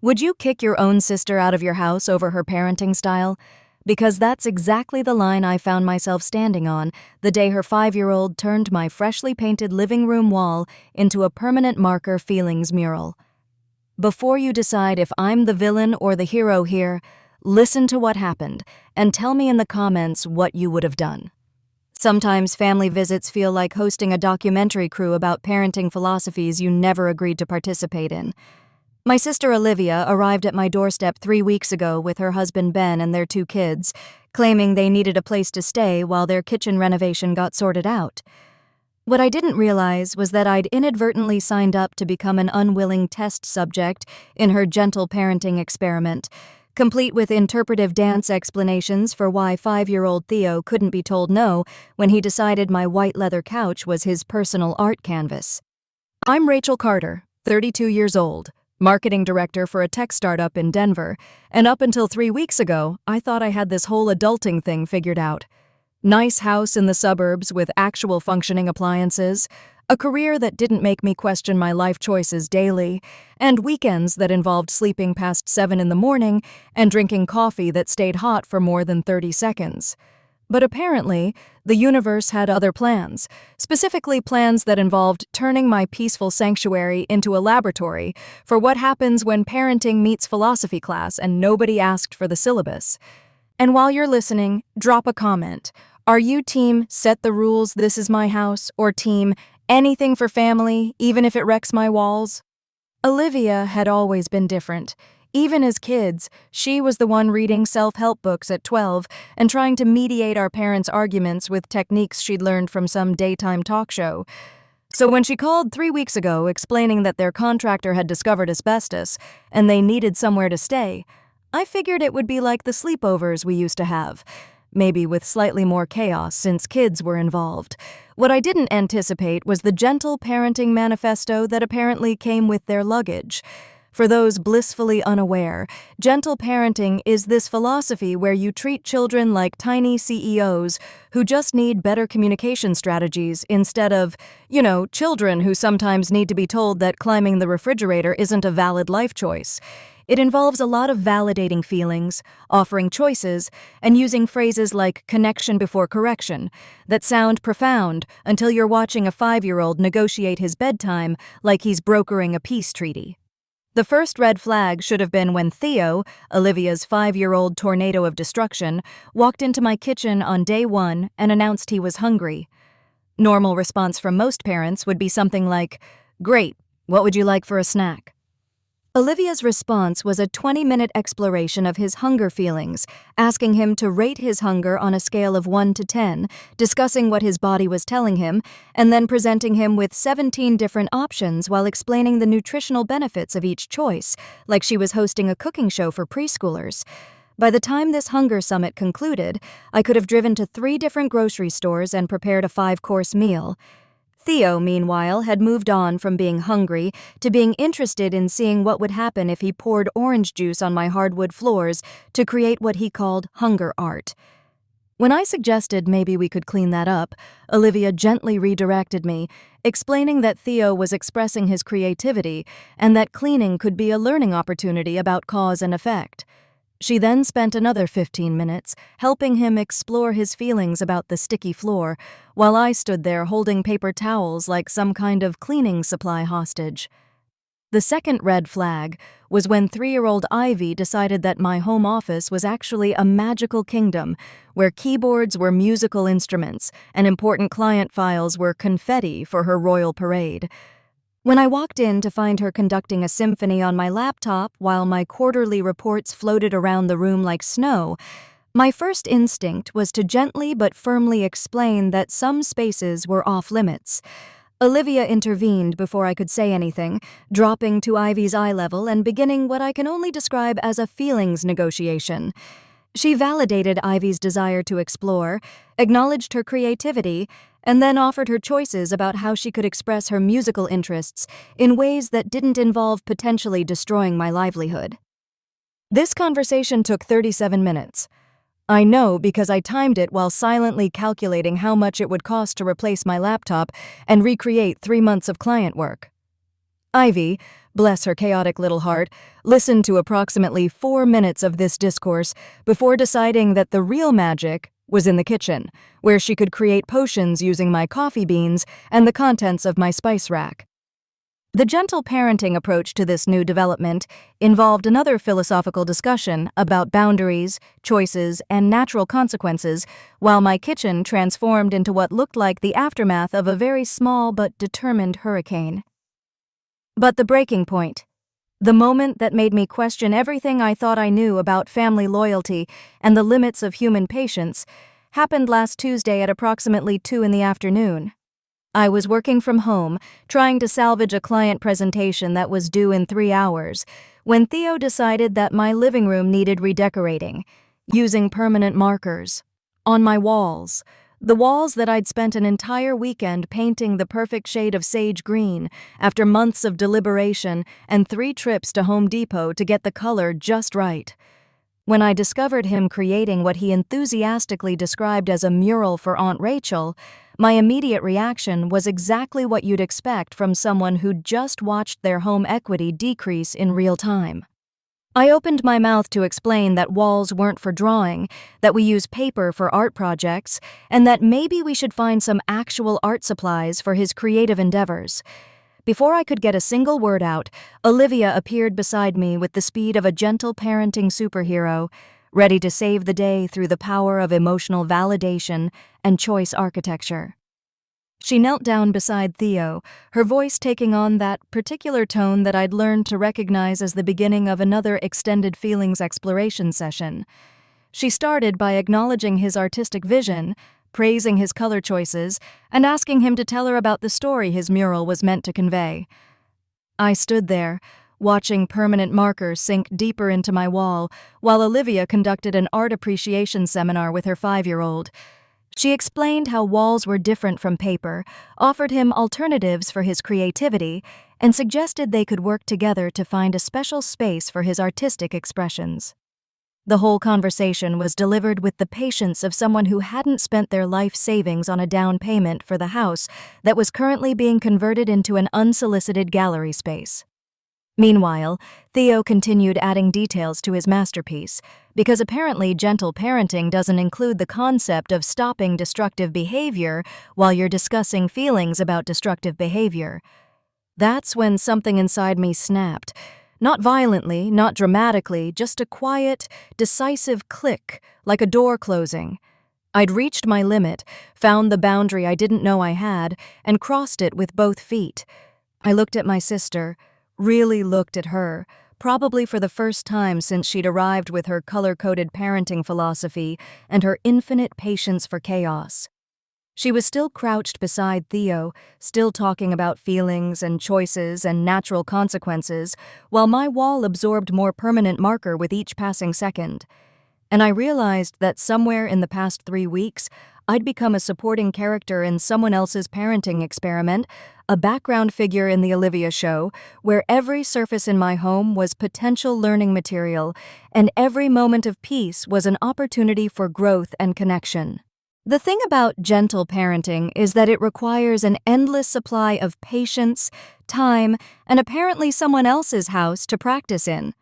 Would you kick your own sister out of your house over her parenting style? Because that's exactly the line I found myself standing on the day her 5-year-old turned my freshly painted living room wall into a permanent marker feelings mural. Before you decide if I'm the villain or the hero here, listen to what happened and tell me in the comments what you would have done. Sometimes family visits feel like hosting a documentary crew about parenting philosophies you never agreed to participate in. My sister Olivia arrived at my doorstep 3 weeks ago with her husband Ben and their 2 kids, claiming they needed a place to stay while their kitchen renovation got sorted out. What I didn't realize was that I'd inadvertently signed up to become an unwilling test subject in her gentle parenting experiment, complete with interpretive dance explanations for why 5-year-old Theo couldn't be told no when he decided my white leather couch was his personal art canvas. I'm Rachel Carter, 32 years old, marketing director for a tech startup in Denver, and up until 3 weeks ago, I thought I had this whole adulting thing figured out. Nice house in the suburbs with actual functioning appliances, a career that didn't make me question my life choices daily, and weekends that involved sleeping past 7 in the morning and drinking coffee that stayed hot for more than 30 seconds. But apparently, the universe had other plans, specifically plans that involved turning my peaceful sanctuary into a laboratory for what happens when parenting meets philosophy class and nobody asked for the syllabus. And while you're listening, drop a comment. Are you team set the rules, this is my house, or team anything for family, even if it wrecks my walls? Olivia had always been different. Even as kids, she was the one reading self-help books at 12 and trying to mediate our parents' arguments with techniques she'd learned from some daytime talk show. So when she called 3 weeks ago explaining that their contractor had discovered asbestos and they needed somewhere to stay, I figured it would be like the sleepovers we used to have, maybe with slightly more chaos since kids were involved. What I didn't anticipate was the gentle parenting manifesto that apparently came with their luggage. For those blissfully unaware, gentle parenting is this philosophy where you treat children like tiny CEOs who just need better communication strategies instead of, children who sometimes need to be told that climbing the refrigerator isn't a valid life choice. It involves a lot of validating feelings, offering choices, and using phrases like connection before correction that sound profound until you're watching a 5-year-old negotiate his bedtime like he's brokering a peace treaty. The first red flag should have been when Theo, Olivia's 5-year-old tornado of destruction, walked into my kitchen on day 1 and announced he was hungry. Normal response from most parents would be something like, "Great, what would you like for a snack?" Olivia's response was a 20-minute exploration of his hunger feelings, asking him to rate his hunger on a scale of 1 to 10, discussing what his body was telling him, and then presenting him with 17 different options while explaining the nutritional benefits of each choice, like she was hosting a cooking show for preschoolers. By the time this hunger summit concluded, I could have driven to 3 different grocery stores and prepared a 5-course meal. Theo, meanwhile, had moved on from being hungry to being interested in seeing what would happen if he poured orange juice on my hardwood floors to create what he called hunger art. When I suggested maybe we could clean that up, Olivia gently redirected me, explaining that Theo was expressing his creativity and that cleaning could be a learning opportunity about cause and effect. She then spent another 15 minutes helping him explore his feelings about the sticky floor, while I stood there holding paper towels like some kind of cleaning supply hostage. The second red flag was when 3-year-old Ivy decided that my home office was actually a magical kingdom, where keyboards were musical instruments and important client files were confetti for her royal parade. When I walked in to find her conducting a symphony on my laptop while my quarterly reports floated around the room like snow, my first instinct was to gently but firmly explain that some spaces were off-limits. Olivia intervened before I could say anything, dropping to Ivy's eye level and beginning what I can only describe as a feelings negotiation. She validated Ivy's desire to explore, acknowledged her creativity, and then offered her choices about how she could express her musical interests in ways that didn't involve potentially destroying my livelihood. This conversation took 37 minutes. I know because I timed it while silently calculating how much it would cost to replace my laptop and recreate 3 months of client work. Ivy, bless her chaotic little heart, listened to approximately 4 minutes of this discourse before deciding that the real magic was in the kitchen, where she could create potions using my coffee beans and the contents of my spice rack. The gentle parenting approach to this new development involved another philosophical discussion about boundaries, choices, and natural consequences, while my kitchen transformed into what looked like the aftermath of a very small but determined hurricane. But the breaking point, the moment that made me question everything I thought I knew about family loyalty and the limits of human patience, happened last Tuesday at approximately 2 in the afternoon. I was working from home, trying to salvage a client presentation that was due in 3 hours, when Theo decided that my living room needed redecorating, using permanent markers. On my walls, the walls that I'd spent an entire weekend painting the perfect shade of sage green after months of deliberation and 3 trips to Home Depot to get the color just right. When I discovered him creating what he enthusiastically described as a mural for Aunt Rachel, my immediate reaction was exactly what you'd expect from someone who'd just watched their home equity decrease in real time. I opened my mouth to explain that walls weren't for drawing, that we use paper for art projects, and that maybe we should find some actual art supplies for his creative endeavors. Before I could get a single word out, Olivia appeared beside me with the speed of a gentle parenting superhero, ready to save the day through the power of emotional validation and choice architecture. She knelt down beside Theo, her voice taking on that particular tone that I'd learned to recognize as the beginning of another extended feelings exploration session. She started by acknowledging his artistic vision, praising his color choices, and asking him to tell her about the story his mural was meant to convey. I stood there, watching permanent markers sink deeper into my wall, while Olivia conducted an art appreciation seminar with her 5-year-old. She explained how walls were different from paper, offered him alternatives for his creativity, and suggested they could work together to find a special space for his artistic expressions. The whole conversation was delivered with the patience of someone who hadn't spent their life savings on a down payment for the house that was currently being converted into an unsolicited gallery space. Meanwhile, Theo continued adding details to his masterpiece, because apparently gentle parenting doesn't include the concept of stopping destructive behavior while you're discussing feelings about destructive behavior. That's when something inside me snapped. Not violently, not dramatically, just a quiet, decisive click, like a door closing. I'd reached my limit, found the boundary I didn't know I had, and crossed it with both feet. I looked at my sister, really looked at her, probably for the first time since she'd arrived with her color-coded parenting philosophy and her infinite patience for chaos. She was still crouched beside Theo, still talking about feelings and choices and natural consequences, while my wall absorbed more permanent marker with each passing second. And I realized that somewhere in the past 3 weeks, I'd become a supporting character in someone else's parenting experiment, a background figure in the Olivia show, where every surface in my home was potential learning material, and every moment of peace was an opportunity for growth and connection. The thing about gentle parenting is that it requires an endless supply of patience, time, and apparently someone else's house to practice in.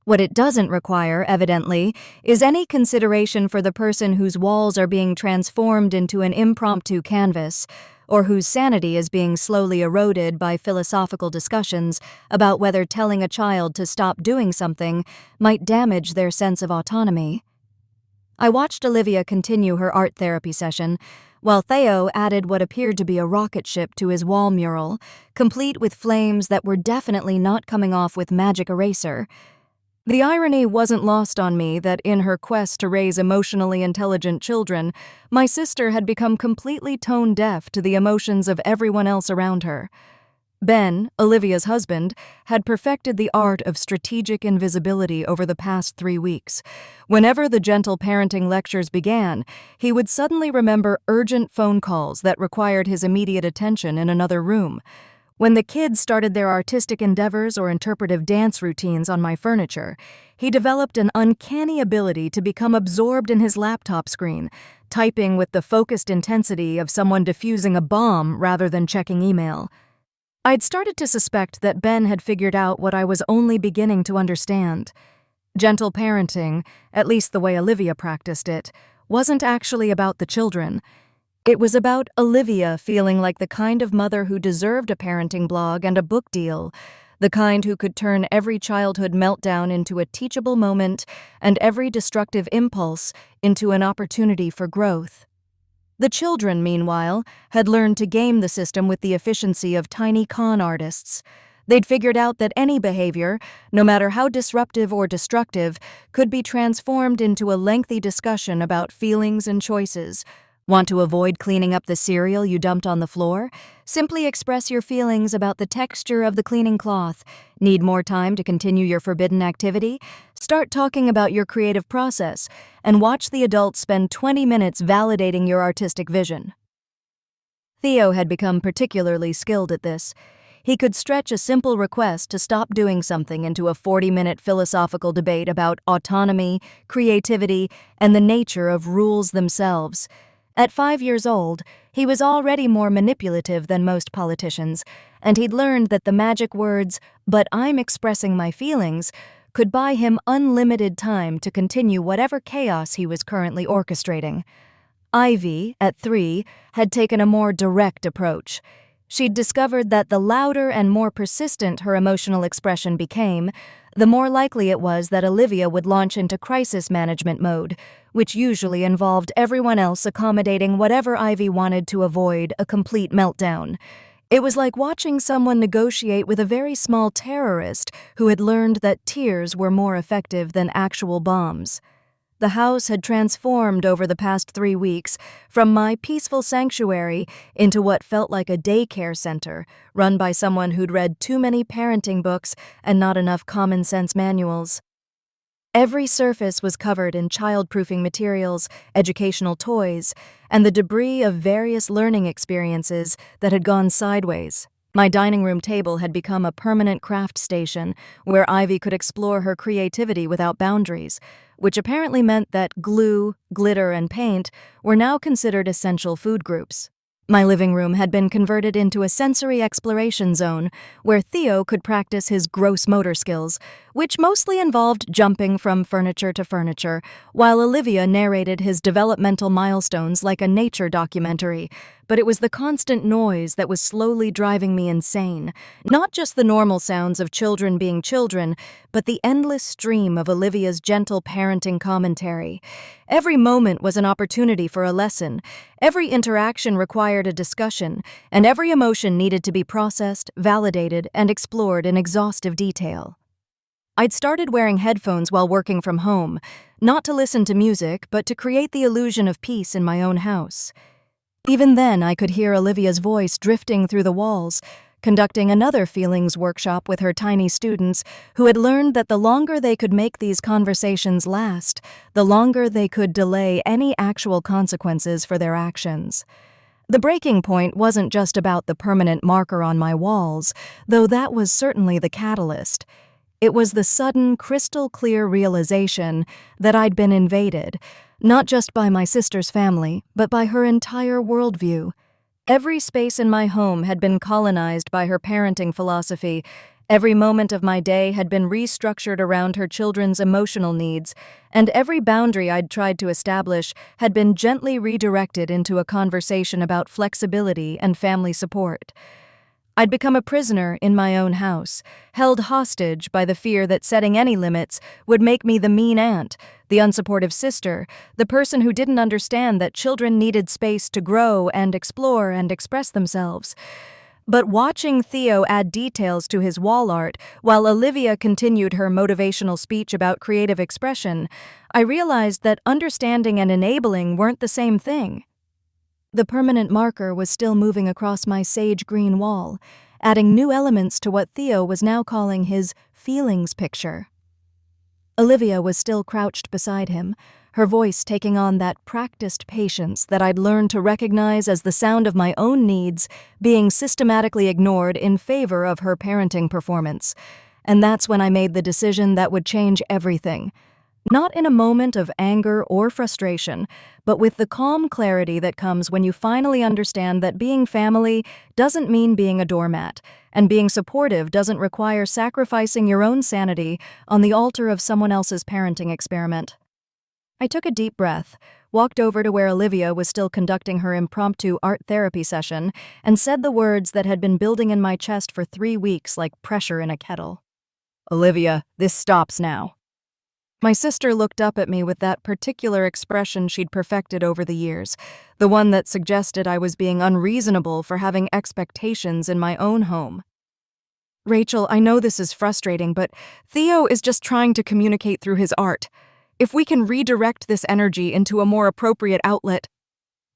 What it doesn't require, evidently, is any consideration for the person whose walls are being transformed into an impromptu canvas, or whose sanity is being slowly eroded by philosophical discussions about whether telling a child to stop doing something might damage their sense of autonomy. I watched Olivia continue her art therapy session, while Theo added what appeared to be a rocket ship to his wall mural, complete with flames that were definitely not coming off with magic eraser. The irony wasn't lost on me that in her quest to raise emotionally intelligent children, my sister had become completely tone-deaf to the emotions of everyone else around her. Ben, Olivia's husband, had perfected the art of strategic invisibility over the past 3 weeks. Whenever the gentle parenting lectures began, he would suddenly remember urgent phone calls that required his immediate attention in another room. When the kids started their artistic endeavors or interpretive dance routines on my furniture, he developed an uncanny ability to become absorbed in his laptop screen, typing with the focused intensity of someone defusing a bomb rather than checking email. I'd started to suspect that Ben had figured out what I was only beginning to understand. Gentle parenting, at least the way Olivia practiced it, wasn't actually about the children. It was about Olivia feeling like the kind of mother who deserved a parenting blog and a book deal, the kind who could turn every childhood meltdown into a teachable moment and every destructive impulse into an opportunity for growth. The children, meanwhile, had learned to game the system with the efficiency of tiny con artists. They'd figured out that any behavior, no matter how disruptive or destructive, could be transformed into a lengthy discussion about feelings and choices. Want to avoid cleaning up the cereal you dumped on the floor? Simply express your feelings about the texture of the cleaning cloth. Need more time to continue your forbidden activity? Start talking about your creative process and watch the adults spend 20 minutes validating your artistic vision. Theo had become particularly skilled at this. He could stretch a simple request to stop doing something into a 40-minute philosophical debate about autonomy, creativity, and the nature of rules themselves. At 5 years old, he was already more manipulative than most politicians, and he'd learned that the magic words, "but I'm expressing my feelings," could buy him unlimited time to continue whatever chaos he was currently orchestrating. Ivy, at 3, had taken a more direct approach. She'd discovered that the louder and more persistent her emotional expression became, the more likely it was that Olivia would launch into crisis management mode, which usually involved everyone else accommodating whatever Ivy wanted to avoid a complete meltdown. It was like watching someone negotiate with a very small terrorist who had learned that tears were more effective than actual bombs. The house had transformed over the past 3 weeks from my peaceful sanctuary into what felt like a daycare center, run by someone who'd read too many parenting books and not enough common sense manuals. Every surface was covered in child-proofing materials, educational toys, and the debris of various learning experiences that had gone sideways. My dining room table had become a permanent craft station where Ivy could explore her creativity without boundaries, which apparently meant that glue, glitter, and paint were now considered essential food groups. My living room had been converted into a sensory exploration zone where Theo could practice his gross motor skills, which mostly involved jumping from furniture to furniture, while Olivia narrated his developmental milestones like a nature documentary. But it was the constant noise that was slowly driving me insane. Not just the normal sounds of children being children, but the endless stream of Olivia's gentle parenting commentary. Every moment was an opportunity for a lesson. Every interaction required a discussion, and every emotion needed to be processed, validated, and explored in exhaustive detail. I'd started wearing headphones while working from home, not to listen to music, but to create the illusion of peace in my own house. Even then, I could hear Olivia's voice drifting through the walls, conducting another feelings workshop with her tiny students who had learned that the longer they could make these conversations last, the longer they could delay any actual consequences for their actions. The breaking point wasn't just about the permanent marker on my walls, though that was certainly the catalyst. It was the sudden, crystal-clear realization that I'd been invaded, not just by my sister's family, but by her entire worldview. Every space in my home had been colonized by her parenting philosophy. Every moment of my day had been restructured around her children's emotional needs, and every boundary I'd tried to establish had been gently redirected into a conversation about flexibility and family support. I'd become a prisoner in my own house, held hostage by the fear that setting any limits would make me the mean aunt, the unsupportive sister, the person who didn't understand that children needed space to grow and explore and express themselves. But watching Theo add details to his wall art while Olivia continued her motivational speech about creative expression, I realized that understanding and enabling weren't the same thing. The permanent marker was still moving across my sage green wall, adding new elements to what Theo was now calling his feelings picture. Olivia was still crouched beside him, her voice taking on that practiced patience that I'd learned to recognize as the sound of my own needs being systematically ignored in favor of her parenting performance. And that's when I made the decision that would change everything. Not in a moment of anger or frustration, but with the calm clarity that comes when you finally understand that being family doesn't mean being a doormat, and being supportive doesn't require sacrificing your own sanity on the altar of someone else's parenting experiment. I took a deep breath, walked over to where Olivia was still conducting her impromptu art therapy session, and said the words that had been building in my chest for 3 weeks like pressure in a kettle. "Olivia, this stops now." My sister looked up at me with that particular expression she'd perfected over the years, the one that suggested I was being unreasonable for having expectations in my own home. "Rachel, I know this is frustrating, but Theo is just trying to communicate through his art. If we can redirect this energy into a more appropriate outlet—"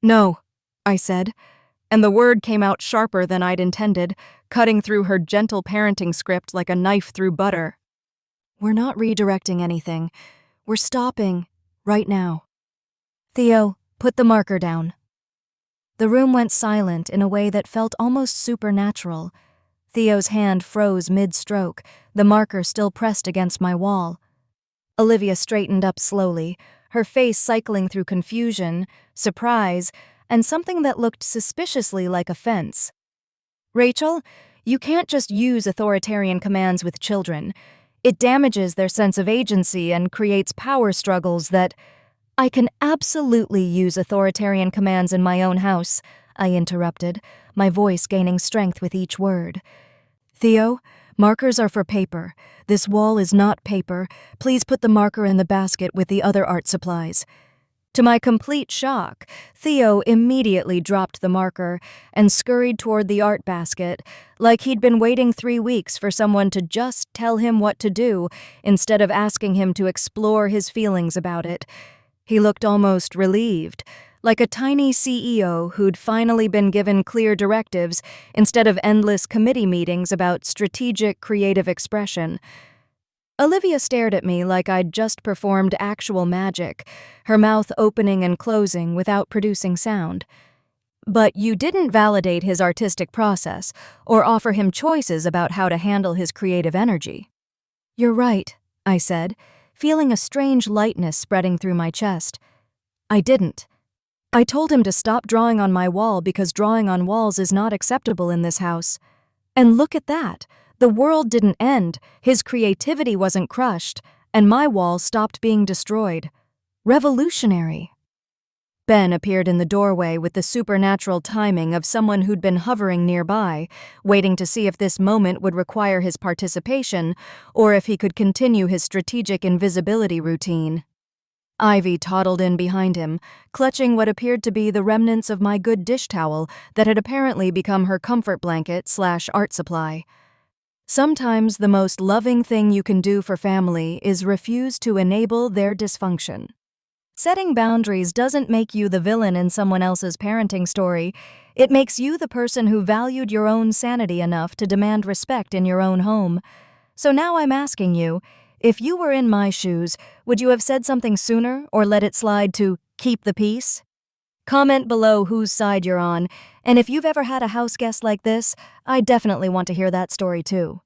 "No," I said, and the word came out sharper than I'd intended, cutting through her gentle parenting script like a knife through butter. "We're not redirecting anything. We're stopping, right now. Theo, put the marker down." The room went silent in a way that felt almost supernatural. Theo's hand froze mid-stroke, the marker still pressed against my wall. Olivia straightened up slowly, her face cycling through confusion, surprise, and something that looked suspiciously like offense. "Rachel, you can't just use authoritarian commands with children. It damages their sense of agency and creates power struggles that—" "I can absolutely use authoritarian commands in my own house," I interrupted, my voice gaining strength with each word. "Theo, markers are for paper. This wall is not paper. Please put the marker in the basket with the other art supplies." To my complete shock, Theo immediately dropped the marker and scurried toward the art basket, like he'd been waiting 3 weeks for someone to just tell him what to do instead of asking him to explore his feelings about it. He looked almost relieved, like a tiny CEO who'd finally been given clear directives instead of endless committee meetings about strategic creative expression. Olivia stared at me like I'd just performed actual magic, her mouth opening and closing without producing sound. "But you didn't validate his artistic process or offer him choices about how to handle his creative energy." "You're right," I said, feeling a strange lightness spreading through my chest. "I didn't. I told him to stop drawing on my wall because drawing on walls is not acceptable in this house. And look at that. The world didn't end, his creativity wasn't crushed, and my wall stopped being destroyed. Revolutionary." Ben appeared in the doorway with the supernatural timing of someone who'd been hovering nearby, waiting to see if this moment would require his participation or if he could continue his strategic invisibility routine. Ivy toddled in behind him, clutching what appeared to be the remnants of my good dish towel that had apparently become her comfort blanket/art supply. Sometimes the most loving thing you can do for family is refuse to enable their dysfunction. Setting boundaries doesn't make you the villain in someone else's parenting story. It makes you the person who valued your own sanity enough to demand respect in your own home. So now I'm asking you, if you were in my shoes, would you have said something sooner or let it slide to keep the peace? Comment below whose side you're on, and if you've ever had a house guest like this, I definitely want to hear that story too.